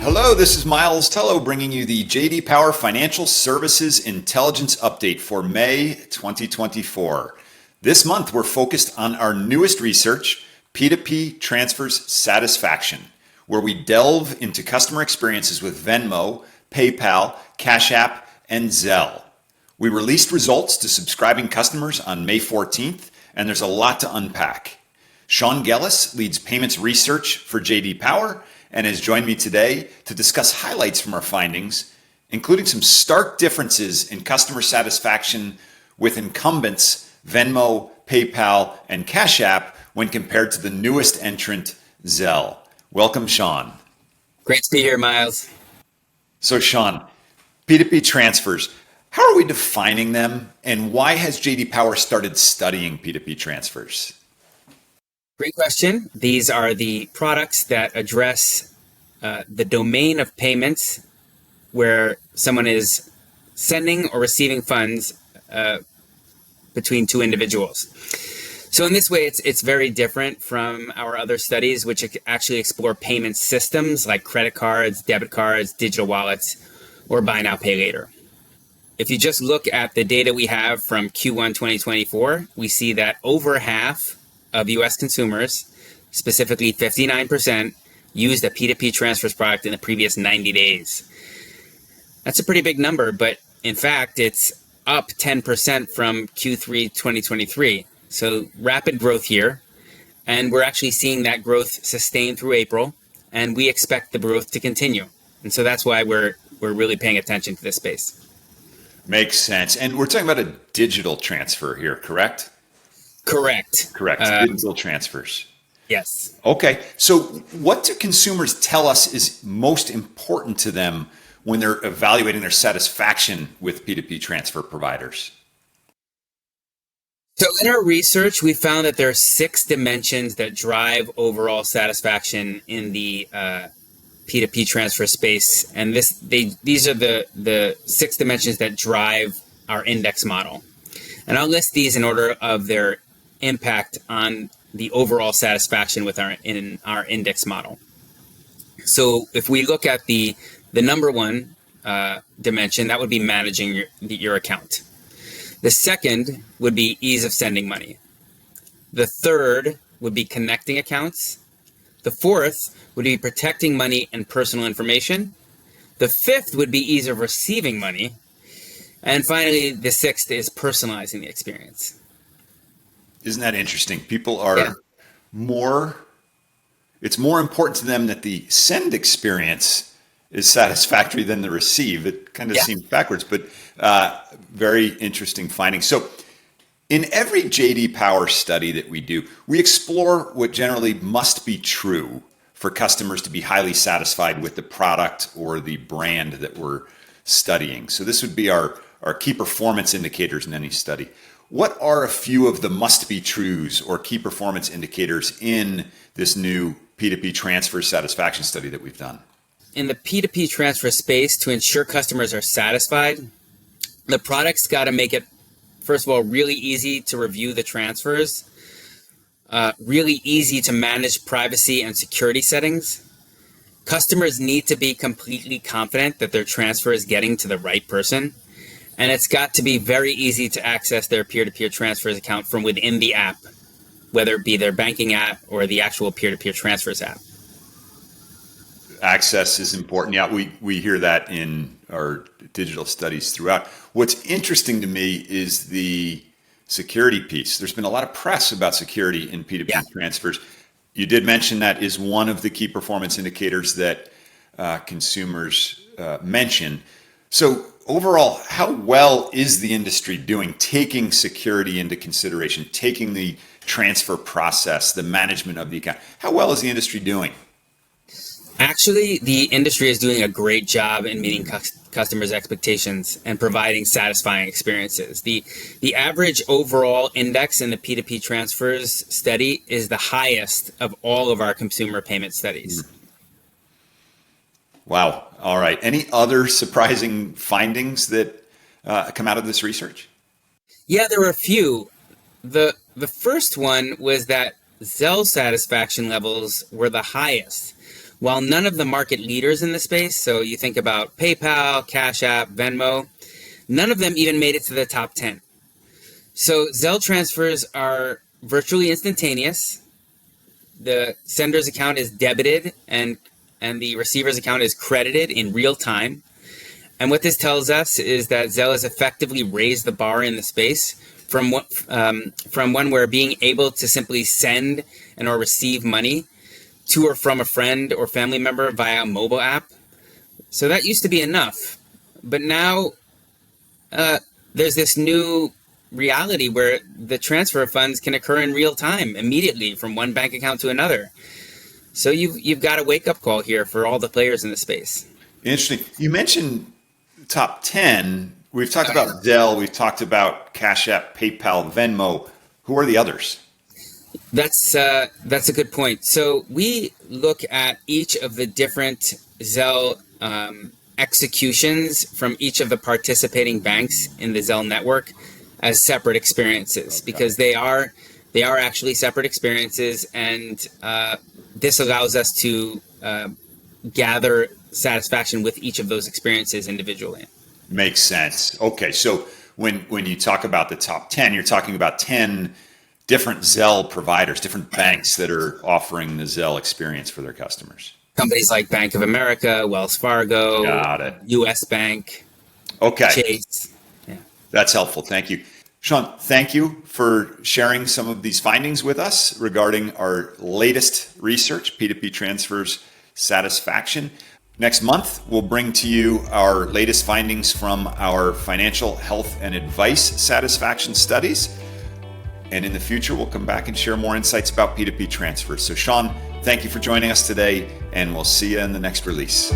Hello, this is Miles Tello bringing you the JD Power Financial Services Intelligence Update for May 2024. This month, we're focused on our newest research, P2P Transfers Satisfaction, where we delve into customer experiences with Venmo, PayPal, Cash App, and Zelle. We released results to subscribing customers on May 14th, and there's a lot to unpack. Sean Gellis leads payments research for JD Power and has joined me today to discuss highlights from our findings, including some stark differences in customer satisfaction with incumbents Venmo, PayPal, and Cash App when compared to the newest entrant, Zelle. Welcome, Sean. Great to be here, Miles. So, Sean, P2P transfers, how are we defining them, and why has JD Power started studying P2P transfers? Great question. These are the products that address the domain of payments where someone is sending or receiving funds between two individuals. So in this way, it's very different from our other studies, which actually explore payment systems like credit cards, debit cards, digital wallets, or buy now, pay later. If you just look at the data we have from Q1 2024, we see that over half of U.S. consumers, specifically 59%, used a P2P transfers product in the previous 90 days. That's a pretty big number, but in fact, it's up 10% from Q3 2023. So rapid growth here, and we're actually seeing that growth sustain through April, and we expect the growth to continue. And so that's why we're really paying attention to this space. Makes sense. And we're talking about a digital transfer here, correct? Correct. Digital transfers. Yes. Okay. So what do consumers tell us is most important to them when they're evaluating their satisfaction with P2P transfer providers? So in our research, we found that there are 6 dimensions that drive overall satisfaction in the P2P transfer space. And these are the 6 dimensions that drive our index model. And I'll list these in order of their impact on the overall satisfaction with our index model. So if we look at the number 1 dimension, that would be managing your account. The second would be ease of sending money. The third would be connecting accounts. The fourth would be protecting money and personal information. The fifth would be ease of receiving money. And finally, the sixth is personalizing the experience. Isn't that interesting? People are it's more important to them that the send experience is satisfactory than the receive. It kind of seems backwards, but very interesting finding. So in every JD Power study that we do, we explore what generally must be true for customers to be highly satisfied with the product or the brand that we're studying. So this would be our key performance indicators in any study. What are a few of the must-be-trues or key performance indicators in this new P2P transfer satisfaction study that we've done? In the P2P transfer space, to ensure customers are satisfied, the product's got to make it, first of all, really easy to review the transfers, really easy to manage privacy and security settings. Customers need to be completely confident that their transfer is getting to the right person. And it's got to be very easy to access their peer-to-peer transfers account from within the app, whether it be their banking app or the actual peer-to-peer transfers app. Access is important. Yeah, we hear that in our digital studies throughout. What's interesting to me is the security piece. There's been a lot of press about security in P2P transfers. You did mention that is one of the key performance indicators that consumers mention. So overall, how well is the industry doing taking security into consideration, taking the transfer process, the management of the account? How well is the industry doing? Actually, the industry is doing a great job in meeting customers' expectations and providing satisfying experiences. The average overall index in the P2P transfers study is the highest of all of our consumer payment studies. Wow. All right. Any other surprising findings that come out of this research? Yeah, there were a few. The first one was that Zelle satisfaction levels were the highest, while none of the market leaders in the space, so you think about PayPal, Cash App, Venmo, none of them even made it to the top 10. So Zelle transfers are virtually instantaneous. The sender's account is debited and the receiver's account is credited in real time. And what this tells us is that Zelle has effectively raised the bar in the space from one where being able to simply send and or receive money to or from a friend or family member via a mobile app. So that used to be enough. But now there's this new reality where the transfer of funds can occur in real time, immediately from one bank account to another. So you've got a wake-up call here for all the players in the space. Interesting. You mentioned top 10. We've talked about Zelle. We've talked about Cash App, PayPal, Venmo. Who are the others? That's a good point. So we look at each of the different Zelle executions from each of the participating banks in the Zelle network as separate experiences, because they are actually separate experiences, and this allows us to gather satisfaction with each of those experiences individually. Makes sense. Okay, so when you talk about the top 10, you're talking about 10 different Zelle providers, different banks that are offering the Zelle experience for their customers. Companies like Bank of America, Wells Fargo, Got it. US Bank, Okay. Chase. Yeah. That's helpful. Thank you. Sean, thank you for sharing some of these findings with us regarding our latest research, P2P transfers satisfaction. Next month, we'll bring to you our latest findings from our financial health and advice satisfaction studies. And in the future, we'll come back and share more insights about P2P transfers. So Sean, thank you for joining us today, and we'll see you in the next release.